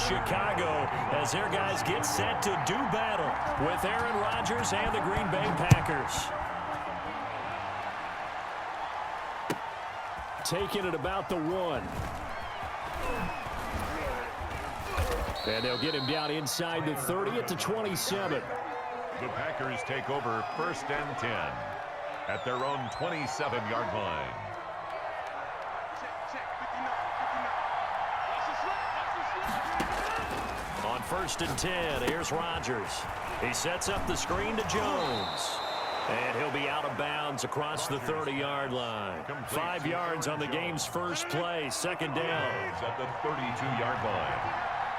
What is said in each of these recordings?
Chicago as their guys get set to do battle with Aaron Rodgers and the Green Bay Packers. Taking it about the 1. And they'll get him down inside the 30 at the 27. The Packers take over 1st and 10 at their own 27-yard line. On 1st and 10, here's Rodgers. He sets up the screen to Jones. And he'll be out of bounds across the 30-yard line. 5 yards on the game's first play. 2nd down. At the 32-yard line.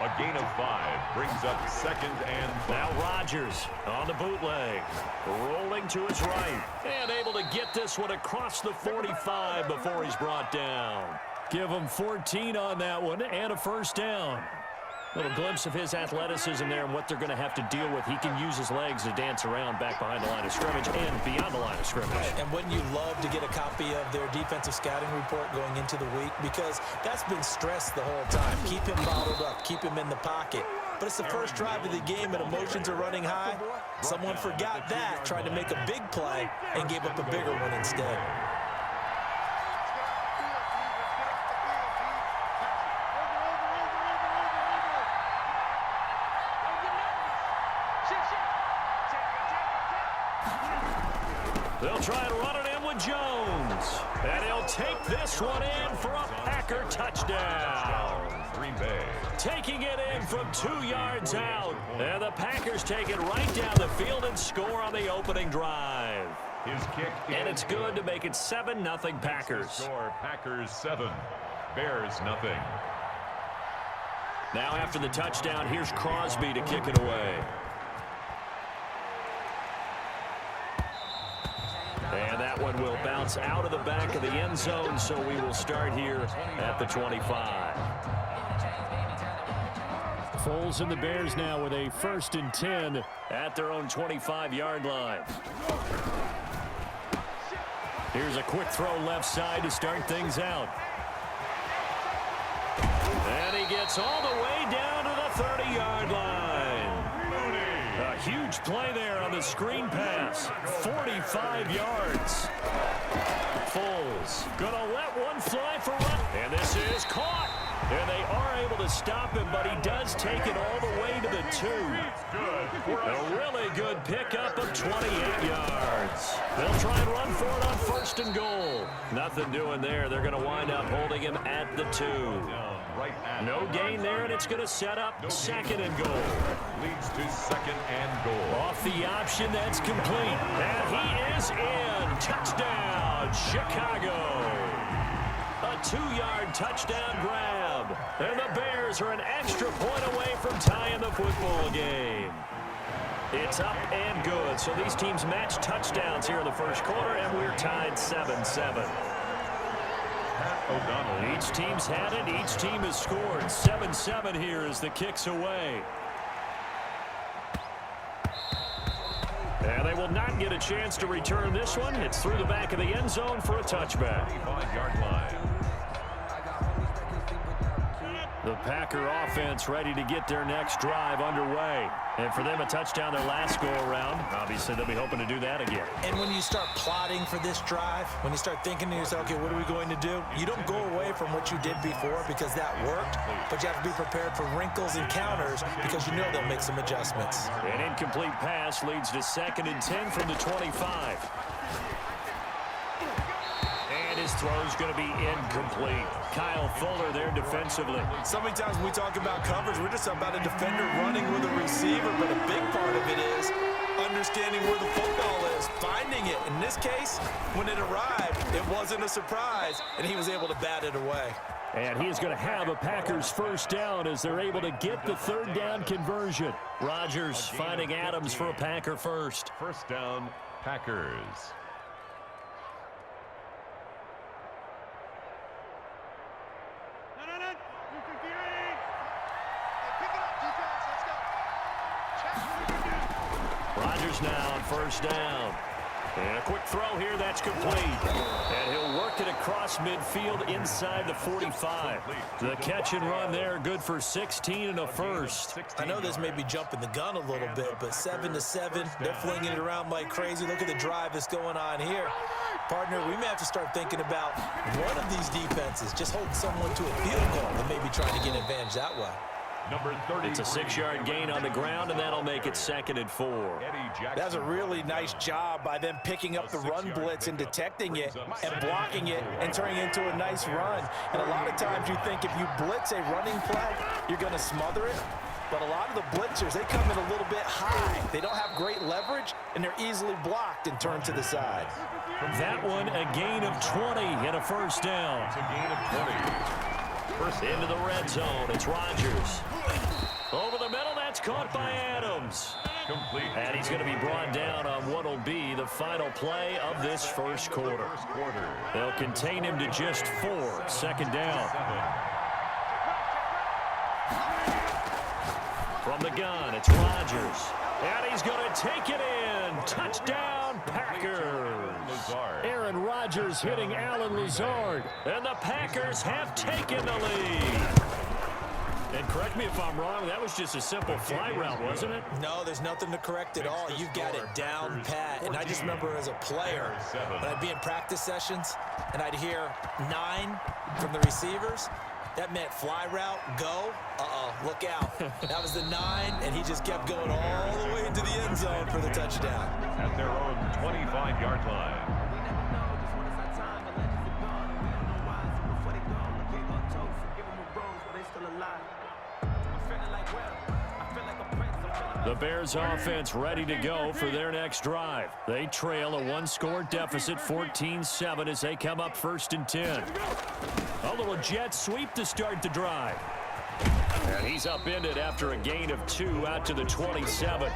A gain of 5 brings up 2nd and 5. Now Rodgers on the bootleg. Rolling to his right. And able to get this one across the 45 before he's brought down. Give him 14 on that one and a 1st down. Little glimpse of his athleticism there and what they're going to have to deal with. He can use his legs to dance around back behind the line of scrimmage and beyond the line of scrimmage. And wouldn't you love to get a copy of their defensive scouting report going into the week? Because that's been stressed the whole time. Keep him bottled up. Keep him in the pocket. But it's the first drive of the game and emotions are running high. Someone forgot that, tried to make a big play, and gave up a bigger one instead. They'll try and run it in with Jones. And he'll take this one in for a Packer touchdown. Green Bay. Taking it in from 2 yards out. And the Packers take it right down the field and score on the opening drive. His kick. And it's good to make it 7-0 Packers. Score Packers 7. Bears nothing. Now after the touchdown, here's Crosby to kick it away. And that one will bounce out of the back of the end zone, so we will start here at the 25. Foles and the Bears now with a 1st and 10 at their own 25-yard line. Here's a quick throw left side to start things out. And he gets all the way down to the 30-yard line. A huge play there on the screen pass. 45 yards. Foles gonna let one fly for one. And this is caught. And they are able to stop him, but he does take it all the way to the 2. A really good pickup of 28 yards. They'll try and run for it on 1st and goal. Nothing doing there. They're going to wind up holding him at the 2. No gain there, and it's going to set up 2nd and goal. Leads to 2nd and goal. Off the option, that's complete. And he is in. Touchdown, Chicago. A 2-yard touchdown grab. And the Bears are an extra point away from tying the football game. It's up and good. So these teams match touchdowns here in the first quarter, and we're tied 7-7. O'Donnell. Each team's had it. Each team has scored. 7-7 here as the kick's away. And they will not get a chance to return this one. It's through the back of the end zone for a touchback. 25-yard line. The Packer offense ready to get their next drive underway. And for them, a touchdown their last go-around. Obviously, they'll be hoping to do that again. And when you start plotting for this drive, when you start thinking to yourself, okay, what are we going to do? You don't go away from what you did before because that worked, but you have to be prepared for wrinkles and counters because you know they'll make some adjustments. An incomplete pass leads to 2nd and 10 from the 25. And his throw's going to be incomplete. Kyle Fuller there defensively. So many times when we talk about coverage, we're just about a defender running with a receiver, but a big part of it is understanding where the football is, finding it. In this case, when it arrived, it wasn't a surprise, and he was able to bat it away. And he is going to have a Packers 1st down as they're able to get the 3rd down conversion. Rodgers finding Adams for a Packer first. 1st down, Packers. Rodgers now on 1st down. And a quick throw here, that's complete. And he'll work it across midfield inside the 45. The catch and run there, good for 16 and a first. I know this may be jumping the gun a little bit, but 7-7, they're flinging it around like crazy. Look at the drive that's going on here. Partner, we may have to start thinking about one of these defenses just holding someone to a field goal and maybe trying to get an advantage that way. Number 30. It's a 6-yard gain on the ground, and that'll make it 2nd and 4. That's a really nice job by them picking up the run blitz and detecting it and blocking it and turning it into a nice run. And a lot of times you think if you blitz a running play, you're going to smother it. But a lot of the blitzers, they come in a little bit high. They don't have great leverage, and they're easily blocked and turned to the side. That one, a gain of 20 and a first down. It's a gain of 20. Into the red zone, it's Rodgers. Over the middle, that's caught by Adams. Complete. And he's going to be brought down on what will be the final play of this first quarter. They'll contain him to just 4, 2nd down. From the gun, it's Rodgers. And he's going to take it in. Touchdown, Packers. Aaron Rodgers hitting Alan Lazard. And the Packers have taken the lead. And correct me if I'm wrong, that was just a simple fly route, wasn't it? No, there's nothing to correct at all. You've got it down pat. And I just remember as a player, when I'd be in practice sessions and I'd hear 9 from the receivers, that meant fly route, go. Look out. That was the 9, and he just kept going all the way into the end zone for the touchdown. At their own 25-yard line. The Bears offense ready to go for their next drive. They trail a 1-score deficit, 14-7, as they come up 1st and 10. A little jet sweep to start the drive. And he's upended after a gain of 2 out to the 27.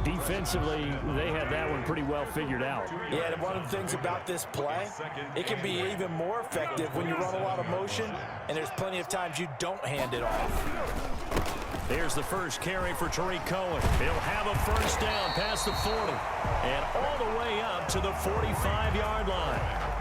Defensively, they had that one pretty well figured out. Yeah, and one of the things about this play, it can be even more effective when you run a lot of motion, and there's plenty of times you don't hand it off. Here's the first carry for Tariq Cohen. He'll have a first down past the 40 and all the way up to the 45-yard line.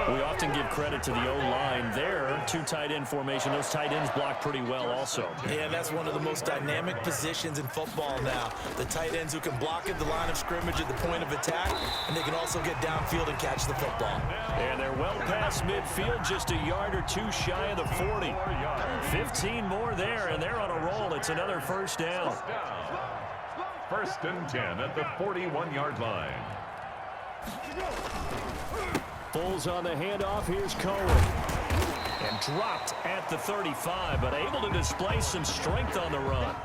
We often give credit to the O-line there. 2 tight end formation. Those tight ends block pretty well also. Yeah, that's one of the most dynamic positions in football now. The tight ends who can block at the line of scrimmage at the point of attack, and they can also get downfield and catch the football. And they're well past midfield, just a yard or 2 shy of the 40. 15 more there, and they're on a roll. It's another first down. 1st and 10 at the 41-yard line. Bulls on the handoff. Here's Cohen. And dropped at the 35, but able to display some strength on the run.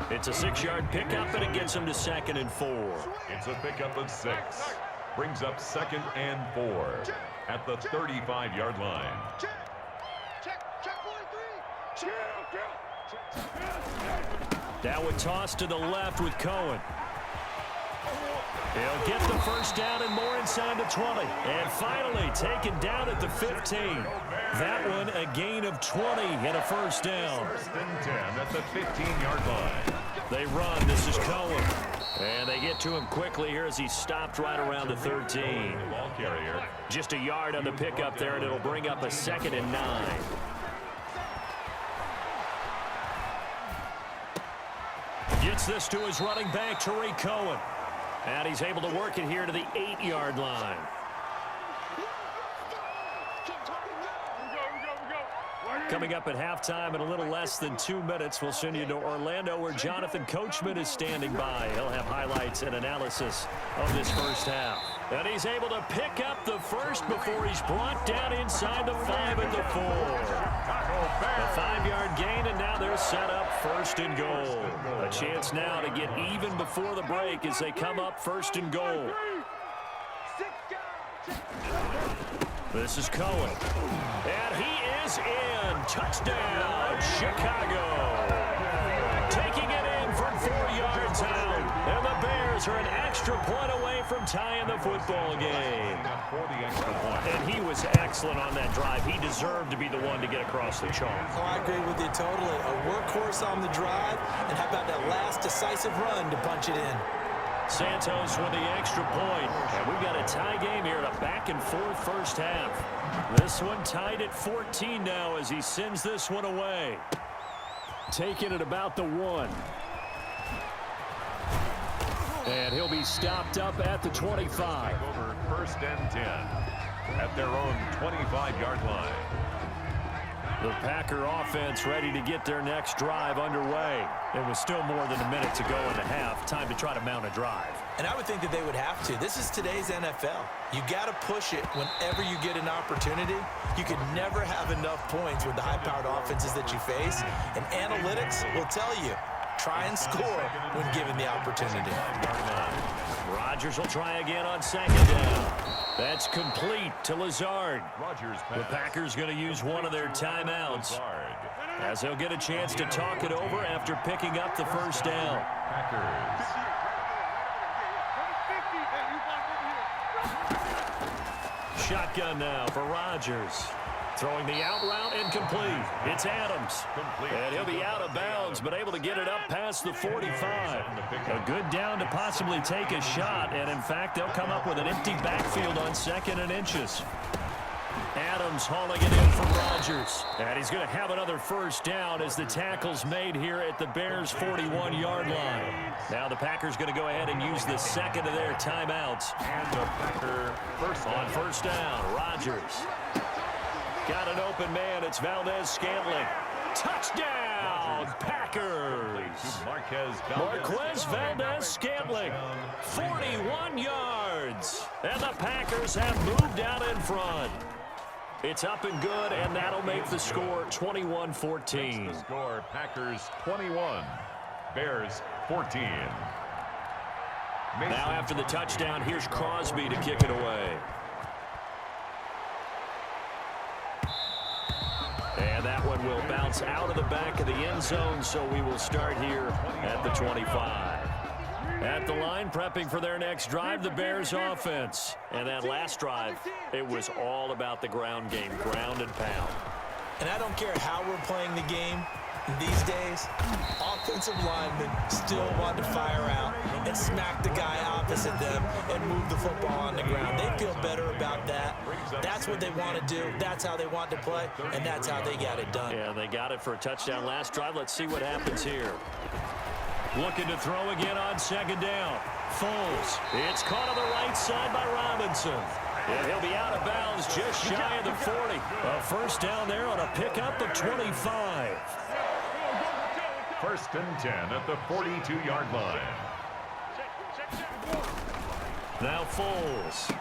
It's a 6-yard pickup, and it gets him to 2nd and 4. It's a pickup of 6. Brings up 2nd and 4 at the 35-yard line. Now a toss to the left with Cohen. He'll get the first down and more inside the 20. And finally taken down at the 15. That one a gain of 20 and a first down. 1st and 10 at the 15-yard line. They run. This is Cohen. And they get to him quickly here as he stopped right around the 13. Ball carrier. Just a yard on the pickup there, and it'll bring up a 2nd and 9. Gets this to his running back, Tariq Cohen. And he's able to work it here to the 8-yard line. Coming up at halftime in a little less than 2 minutes, we'll send you to Orlando where Jonathan Coachman is standing by. He'll have highlights and analysis of this first half. And he's able to pick up the first before he's brought down inside the 5 at the 4. A 5-yard gain, and now they're set up 1st and goal. A chance now to get even before the break as they come up 1st and goal. This is Cohen. And he is in. Touchdown, Chicago. Taking it in from 4 yards out. And the Bears are an extra point away from tying the football game. And he was excellent on that drive. He deserved to be the one to get across the chalk. Oh, I agree with you totally. A workhorse on the drive, and how about that last decisive run to punch it in? Santos with the extra point. And we've got a tie game here in a back-and-forth first half. This one tied at 14 now as he sends this one away. Taking it about the 1. And he'll be stopped up at the 25. Over 1st and 10 at their own 25-yard line. The Packer offense ready to get their next drive underway. It was still more than a minute to go in the half. Time to try to mount a drive. And I would think that they would have to. This is today's NFL. You got to push it whenever you get an opportunity. You can never have enough points with the high-powered offenses that you face. And analytics will tell you, try and score when given the opportunity. Rodgers will try again on 2nd down. That's complete to Lazard. The Packers going to use one of their timeouts as they'll get a chance to talk it over after picking up the first down. Shotgun now for Rodgers. Throwing the out route incomplete. It's Adams. And he'll be out of bounds, but able to get it up past the 45. A good down to possibly take a shot, and in fact, they'll come up with an empty backfield on 2nd and inches. Adams hauling it in for Rodgers. And he's going to have another first down as the tackle's made here at the Bears' 41-yard line. Now the Packers going to go ahead and use the second of their timeouts. And the Packer first down, Rodgers. Got an open man. It's Valdez-Scantling. Touchdown, Packers. Marquez Valdez-Scantling, 41 yards. And the Packers have moved out in front. It's up and good, and that'll make the score 21-14. The score, Packers 21, Bears 14. Now after the touchdown, here's Crosby to kick it away. And that one will bounce out of the back of the end zone, so we will start here at the 25. At the line, prepping for their next drive, the Bears offense. And that last drive, it was all about the ground game, ground and pound. And I don't care how we're playing the game these days, offensive linemen still want to fire out and smack the guy opposite them and move the football on the ground. They feel better about that. That's what they want to do. That's how they want to play, and that's how they got it done. Yeah, they got it for a touchdown last drive. Let's see what happens here. Looking to throw again on 2nd down. Foles. It's caught on the right side by Robinson. And he'll be out of bounds just shy of the 40. A first down there on a pickup of 25. 1st and 10 at the 42-yard line. Now Foles.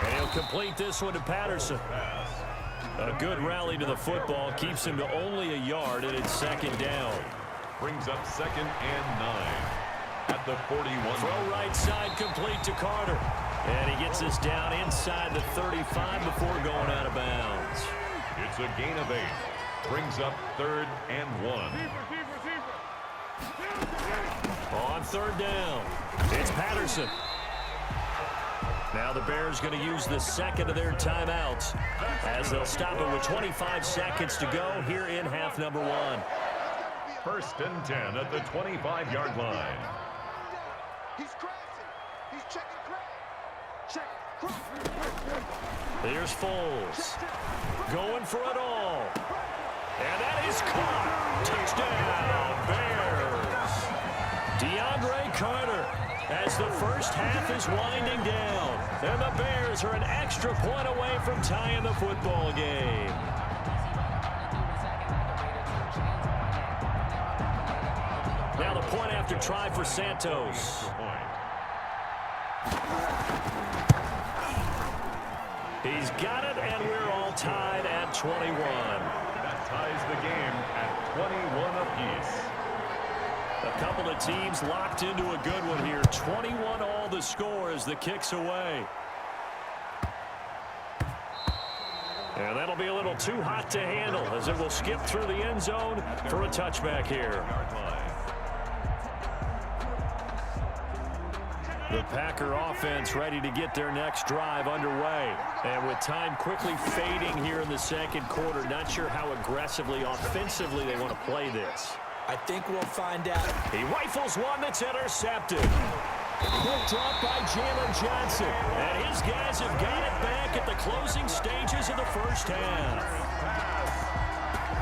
And he'll complete this one to Patterson. A good rally to the football keeps him to only a yard, and it's 2nd down. Brings up 2nd and 9 at the 41. Throw right side complete to Carter. And he gets us down inside the 35 before going out of bounds. It's a gain of 8. Brings up 3rd and 1. On 3rd down, it's Patterson. Now the Bears going to use the second of their timeouts as they'll stop it with 25 seconds to go here in half number 1. 1st and 10 at the 25-yard line. He's crashing. He's checking crash. Check. There's Foles. Going for it all. And that is caught. Touchdown, Bears. DeAndre Carter as the first half is winding down. And the Bears are an extra point away from tying the football game. Now the point after try for Santos. He's got it, and we're all tied at 21. That ties the game at 21 apiece. A couple of teams locked into a good one here. 21 all the score as the kick's away. And that'll be a little too hot to handle as it will skip through the end zone for a touchback here. The Packer offense ready to get their next drive underway. And with time quickly fading here in the second quarter, not sure how aggressively, offensively they want to play this. I think we'll find out. He rifles one that's intercepted. Picked up by Jalen Johnson. And his guys have got it back at the closing stages of the first half.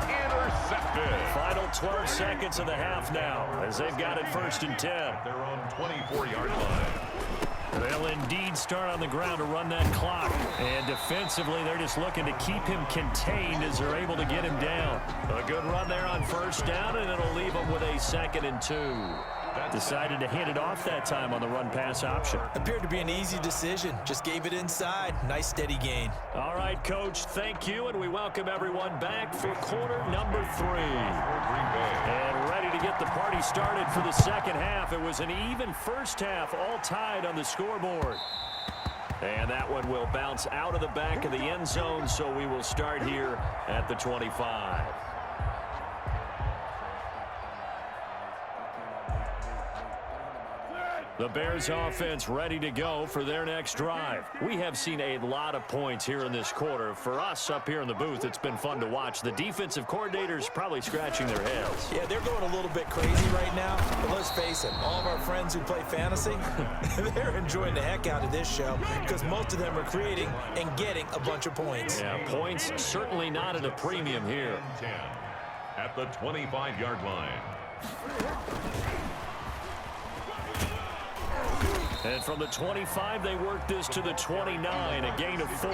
Intercepted. Final 12 seconds of the half now as they've got it 1st and 10. Their own 24-yard line. They'll indeed start on the ground to run that clock. And defensively, they're just looking to keep him contained as they're able to get him down. A good run there on 1st down, and it'll leave them with a 2nd and 2. Decided to hand it off that time on the run-pass option. Appeared to be an easy decision. Just gave it inside. Nice, steady gain. All right, Coach, thank you, and we welcome everyone back for quarter number 3. And ready to get the party started for the second half. It was an even first half, all tied on the scoreboard. And that one will bounce out of the back of the end zone, so we will start here at the 25. The Bears offense ready to go for their next drive. We have seen a lot of points here in this quarter. For us up here in the booth, it's been fun to watch. The defensive coordinators probably scratching their heads. Yeah, they're going a little bit crazy right now. But let's face it, all of our friends who play fantasy, they're enjoying the heck out of this show because most of them are creating and getting a bunch of points. Yeah, points certainly not at a premium here. 10 at the 25-yard line. And from the 25, they work this to the 29, a gain of 4.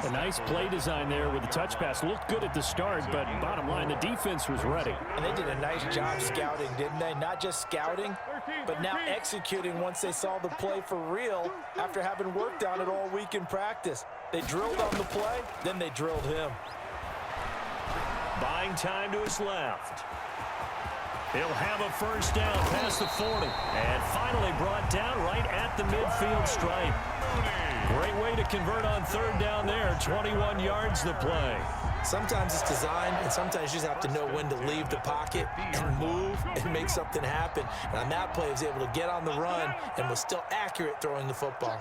A nice play design there with the touch pass. Looked good at the start, but bottom line, the defense was ready. And they did a nice job scouting, didn't they? Not just scouting, but now executing once they saw the play for real after having worked on it all week in practice. They drilled on the play, then they drilled him. Buying time to his left. He'll have a 1st down past the 40. And finally brought down right at the midfield stripe. Great way to convert on 3rd down there. 21 yards the play. Sometimes it's designed, and sometimes you just have to know when to leave the pocket and move and make something happen. And on that play, he was able to get on the run and was still accurate throwing the football.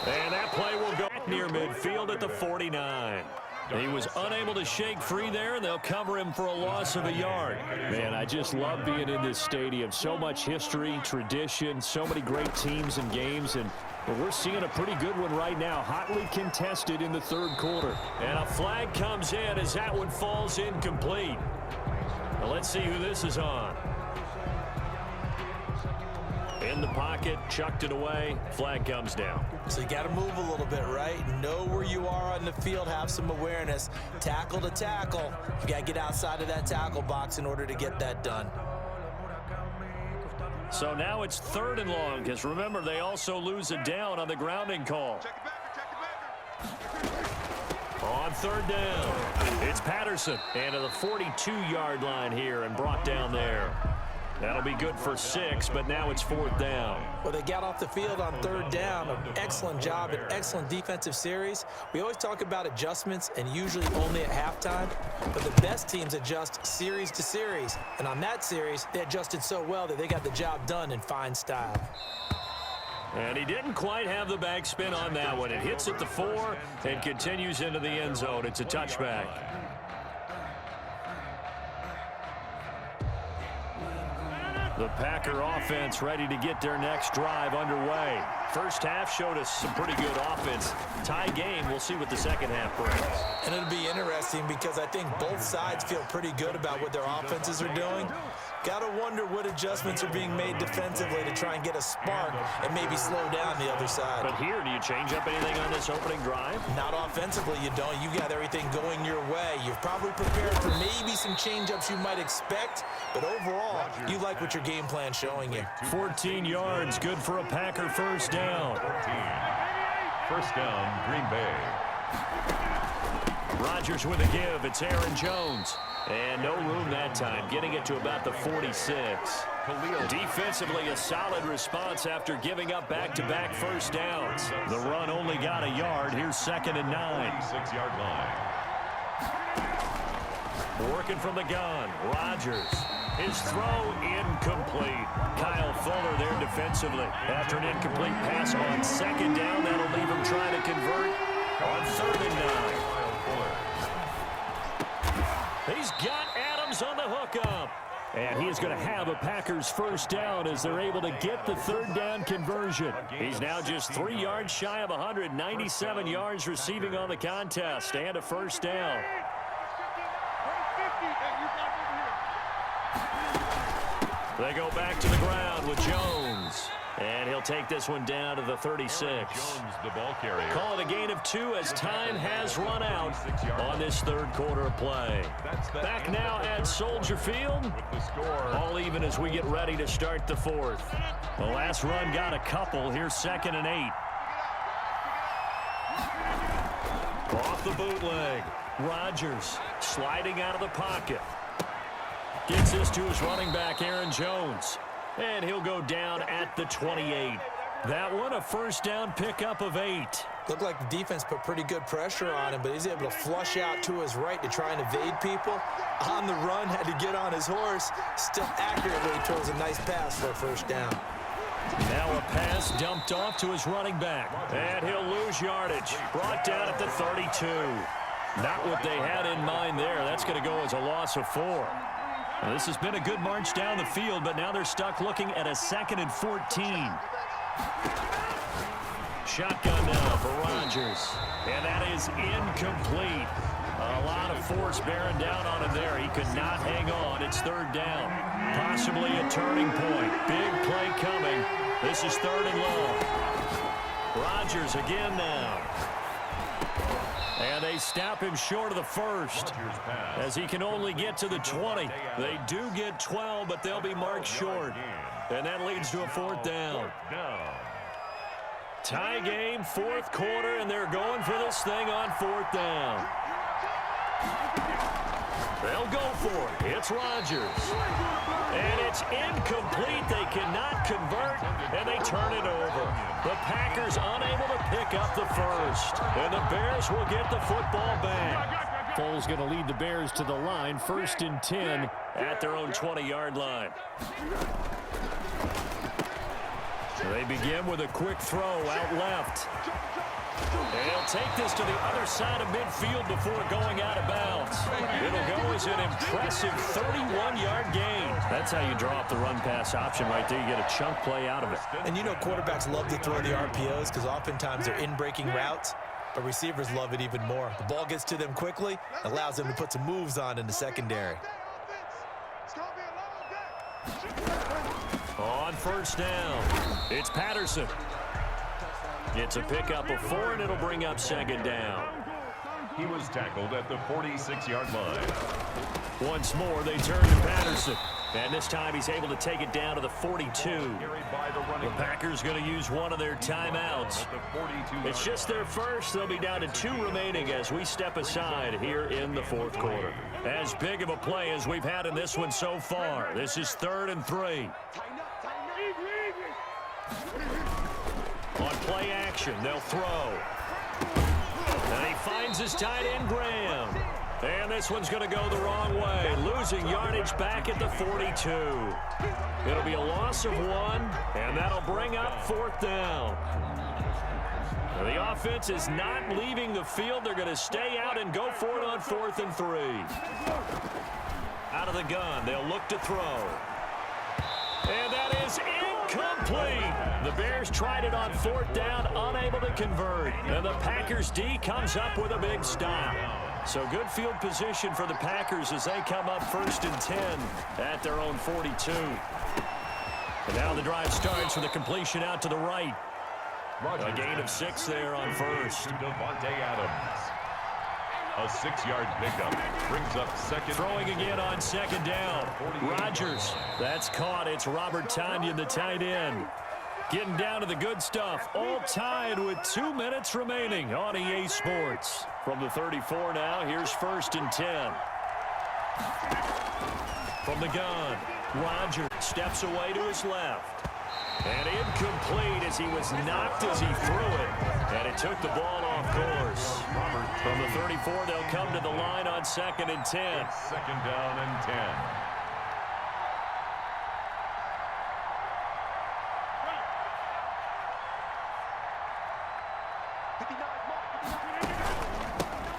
And that play will go near midfield at the 49. He was unable to shake free there, and they'll cover him for a loss of a yard. Man, I just love being in this stadium. So much history, tradition, so many great teams and games, and we're seeing a pretty good one right now, hotly contested in the 3rd quarter. And a flag comes in as that one falls incomplete. Now let's see who this is on. In the pocket, chucked it away, flag comes down. So you got to move a little bit, right? Know where you are on the field, have some awareness. Tackle to tackle. You got to get outside of that tackle box in order to get that done. So now it's 3rd and long, because remember, they also lose a down on the grounding call. On 3rd down, it's Patterson. And to the 42-yard line here and brought down there. That'll be good for 6, but now it's 4th down. Well, they got off the field on 3rd down. An excellent job, an excellent defensive series. We always talk about adjustments, and usually only at halftime. But the best teams adjust series to series. And on that series, they adjusted so well that they got the job done in fine style. And he didn't quite have the backspin on that one. It hits at the 4 and continues into the end zone. It's a touchback. The Packer offense ready to get their next drive underway. First half showed us some pretty good offense. Tie game, we'll see what the second half brings. And it'll be interesting because I think both sides feel pretty good about what their offenses are doing. Got to wonder what adjustments are being made defensively to try and get a spark and maybe slow down the other side. But here, do you change up anything on this opening drive? Not offensively, you don't. You got everything going your way. You've probably prepared for maybe some change-ups you might expect, but overall, you like what your game plan's showing you. 14 yards, good for a Packer 1st down. 1st down, Green Bay. Rodgers with a give. It's Aaron Jones. And no room that time, getting it to about the 46. Defensively, a solid response after giving up back-to-back 1st downs. The run only got a yard. Here's 2nd and 9. 6-yard line. Working from the gun, Rodgers. His throw incomplete. Kyle Fuller there defensively. After an incomplete pass on 2nd down, that'll leave him trying to convert on 3rd and 9. He's got Adams on the hookup. And he is going to have a Packers first down as they're able to get the third down conversion. He's now just 3 yards shy of 197 yards receiving on the contest and a first down. They go back to the ground with Jones. And he'll take this one down to the 36. Jones, the ball carrier. Call it a gain of 2 as time has run out on this third quarter of play. Back now at Soldier Field. With the score. All even as we get ready to start the fourth. The last run got a couple. Here's 2nd and 8. Off the bootleg. Rodgers sliding out of the pocket. Gets this to his running back, Aaron Jones. And he'll go down at the 28. That one a first down pickup of 8. Looked like the defense put pretty good pressure on him, but he's able to flush out to his right to try and evade people. On the run, had to get on his horse. Still accurately throws a nice pass for a first down. Now a pass dumped off to his running back. And he'll lose yardage. Brought down at the 32. Not what they had in mind there. That's going to go as a loss of 4. Well, this has been a good march down the field, but now they're stuck looking at a 2nd and 14. Shotgun now for Rodgers. And that is incomplete. A lot of force bearing down on him there. He could not hang on. It's 3rd down. Possibly a turning point. Big play coming. This is 3rd and long. Rodgers again now. And they stop him short of the first as he can only get to the 20. They do get 12, but they'll be marked short. And that leads to a 4th down. Tie game, 4th quarter, and they're going for this thing on 4th down. They'll go for it. It's Rodgers. And it's incomplete. They cannot convert, and they turn it over. The Packers unable to pick up the first. And the Bears will get the football back. Foles going to lead the Bears to the line. 1st and 10 at their own 20-yard line. They begin with a quick throw out left. And he'll take this to the other side of midfield before going out of bounds. It'll go as an impressive 31-yard gain. That's how you draw up the run-pass option right there. You get a chunk play out of it. And you know quarterbacks love to throw the RPOs because oftentimes they're in-breaking routes, but receivers love it even more. The ball gets to them quickly, allows them to put some moves on in the secondary. On 1st down, it's Patterson. It's a pickup of 4, and it'll bring up 2nd down. He was tackled at the 46-yard line. Once more, they turn to Patterson. And this time he's able to take it down to the 42. The Packers going to use one of their timeouts. It's just their first. They'll be down to 2 remaining as we step aside here in the 4th quarter. As big of a play as we've had in this one so far. This is 3rd and 3. On play action, they'll throw. And he finds his tight end, Graham. And this one's going to go the wrong way. Losing yardage back at the 42. It'll be a loss of 1, and that'll bring up 4th down. Now, the offense is not leaving the field. They're going to stay out and go for it on 4th and 3. Out of the gun, they'll look to throw. And that is incomplete. The Bears tried it on 4th down, unable to convert. And the Packers D comes up with a big stop. So good field position for the Packers as they come up 1st and 10 at their own 42. And now the drive starts with a completion out to the right. A gain of 6 there on 1st. Davante Adams. A 6-yard pickup brings up 2nd. Throwing again on 2nd down. Rodgers. That's caught. It's Robert Tonyan, the tight end. Getting down to the good stuff. All tied with 2 minutes remaining on EA Sports. From the 34 now, here's 1st and 10. From the gun, Rodgers steps away to his left. And incomplete as he was knocked as he threw it. And it took the ball off course. From the 34, they'll come to the line on 2nd and 10. 2nd down and 10.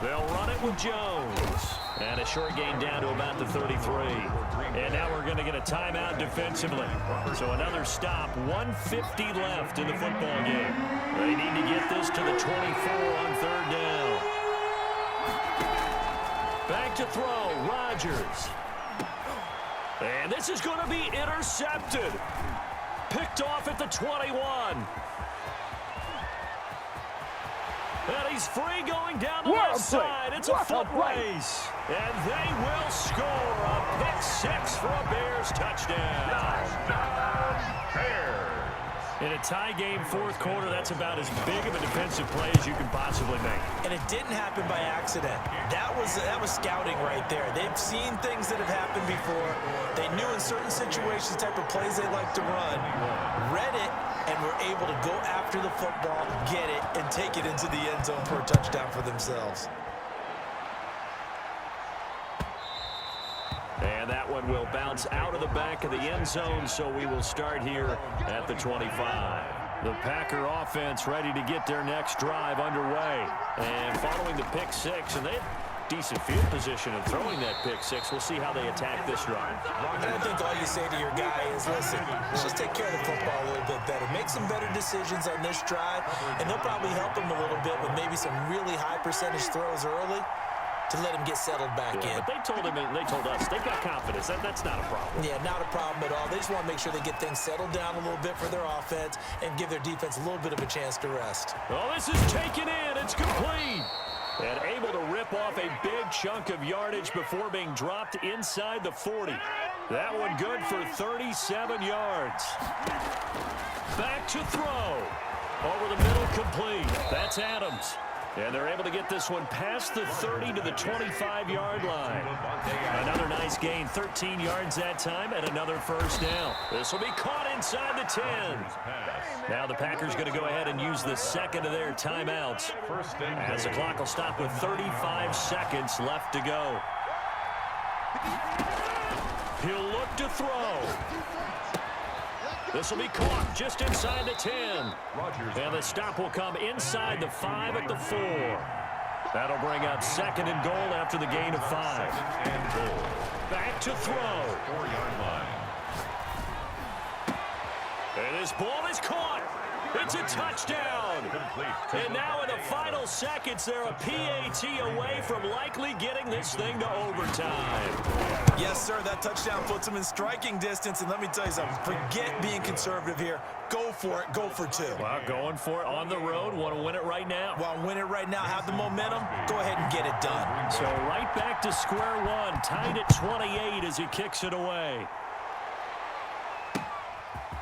They'll run it with Jones. And a short gain down to about the 33. And now we're going to get a timeout defensively. So another stop, 1:50 left in the football game. They need to get this to the 24 on third down. Back to throw, Rodgers. And this is going to be intercepted. Picked off at the 21. And he's free going down the left side. It's a foot race. And they will score a pick six for a Bears touchdown. Bears. In a tie game fourth quarter, that's about as big of a defensive play as you can possibly make. And it didn't happen by accident. That was scouting right there. They've seen things that have happened before. They knew in certain situations the type of plays they like to run, read it, and were able to go after the football, get it, and take it into the end zone for a touchdown for themselves. And that one will bounce out of the back of the end zone, so we will start here at the 25. The Packer offense ready to get their next drive underway. And following the pick six, and they have decent field position in throwing that pick six. We'll see how they attack this drive. And I think all you say to your guy is, listen, let's just take care of the football a little bit better. Make some better decisions on this drive, and they'll probably help him a little bit with maybe some really high percentage throws early to let him get settled back in. But they told him, and they told us, they've got confidence. That's not a problem. Yeah, not a problem at all. They just want to make sure they get things settled down a little bit for their offense and give their defense a little bit of a chance to rest. Well, this is taken in. It's complete. And able to rip off a big chunk of yardage before being dropped inside the 40. That one good for 37 yards. Back to throw. Over the middle, complete. That's Adams. And they're able to get this one past the 30 to the 25-yard line. Another nice gain, 13 yards that time, and another first down. This will be caught inside the 10. Now the Packers going to go ahead and use the second of their timeouts, as the clock will stop with 35 seconds left to go. He'll look to throw. This will be caught just inside the 10. And the stop will come inside the 5 at the 4. That'll bring up second and goal after the gain of 5. Back to throw. 4-yard line. And this ball is caught. It's a touchdown. And now in the final seconds, they're a PAT away from likely getting this thing to overtime. Yes, sir, that touchdown puts them in striking distance. And let me tell you something, forget being conservative here. Go for it. Go for 2. Well, going for it on the road. Want to win it right now. Well, win it right now. Have the momentum. Go ahead and get it done. So right back to square one. Tied at 28 as he kicks it away.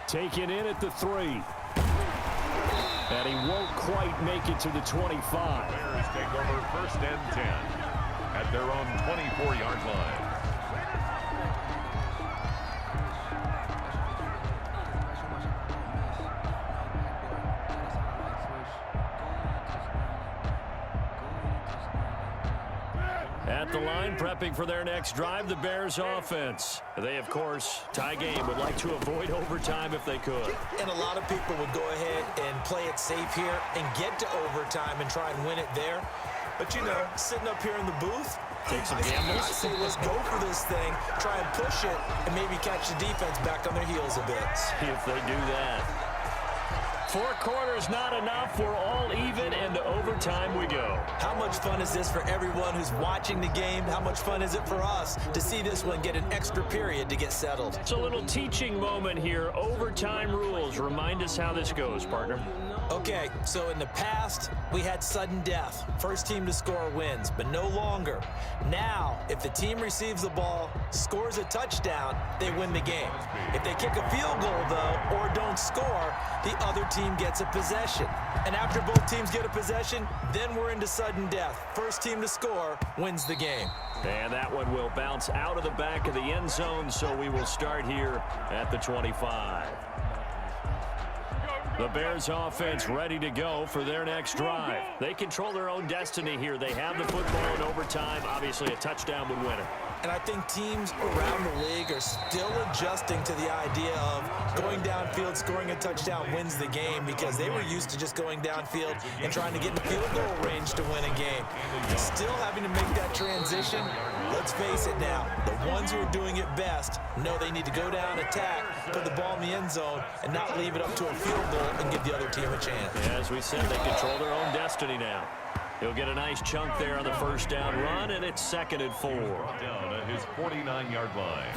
Taken in at the 3. And he won't quite make it to the 25. Bears take over first and 10 at their own 24-yard line. At the line, prepping for their next drive, the Bears offense. They, of course, tie game, would like to avoid overtime if they could. And a lot of people would go ahead and play it safe here and get to overtime and try and win it there. But, you know, sitting up here in the booth, take some I gambles. say let's go for this thing, try and push it, and maybe catch the defense back on their heels a bit. See if they do that. 4 quarters not enough. We're all even, and to overtime we go. How much fun is this for everyone who's watching the game? How much fun is it for us to see this one get an extra period to get settled? It's a little teaching moment here. Overtime rules. Remind us how this goes, partner. Okay, so in the past, we had sudden death. First team to score wins, but no longer. Now, if the team receives the ball, scores a touchdown, they win the game. If they kick a field goal, though, or don't score, the other team gets a possession. And after both teams get a possession, then we're into sudden death. First team to score wins the game. And that one will bounce out of the back of the end zone, so we will start here at the 25. The Bears offense ready to go for their next drive. They control their own destiny here. They have the football in overtime. Obviously, a touchdown would win it. And I think teams around the league are still adjusting to the idea of going downfield, scoring a touchdown wins the game, because they were used to just going downfield and trying to get in field goal range to win a game. Still having to make that transition. Let's face it now, the ones who are doing it best know they need to go down, attack, put the ball in the end zone, and not leave it up to a field goal and give the other team a chance. Yeah, as we said, they control their own destiny now. He'll get a nice chunk there on the first down run, and it's 2nd and 4. Down at his 49-yard line.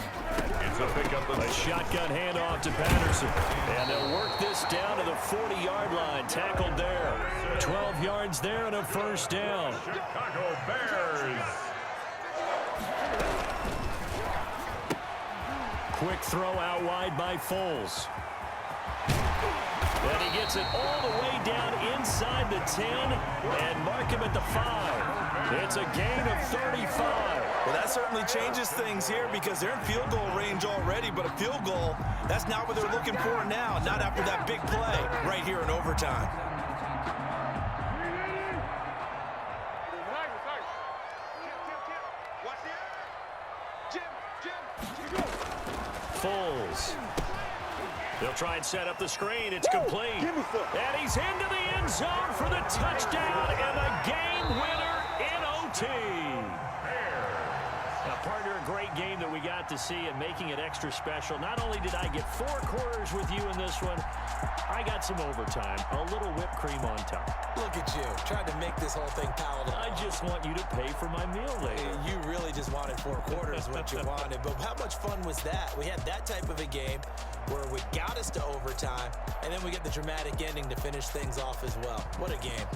It's a pickup of A shotgun handoff to Patterson. And they'll work this down to the 40-yard line. Tackled there. 12 yards there and a first down. Chicago Bears. Quick throw out wide by Foles. And he gets it all the way down inside the 10 and mark him at the 5. It's a gain of 35. Well, that certainly changes things here because they're in field goal range already, but a field goal, that's not what they're looking for now, not after that big play right here in overtime. Foles. They'll try and set up the screen. It's complete. And he's into the end zone for the touchdown and the game winner in OT. Now, partner, a great game that we got to see and making it extra special. Not only did I get 4 quarters with you in this one, I got some overtime, a little whipped cream on top. Look at you, trying to make this whole thing palatable. I just want you to pay for my meal later. You really just wanted 4 quarters, what you wanted. But how much fun was that? We had that type of a game where we got us to overtime, and then we get the dramatic ending to finish things off as well. What a game.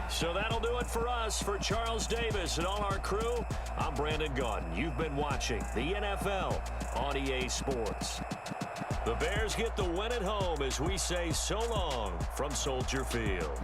So that'll do it for us. For Charles Davis and all our crew, I'm Brandon Gaudin. You've been watching the NFL on EA Sports. The Bears get the win at home as we say so long from Soldier Field.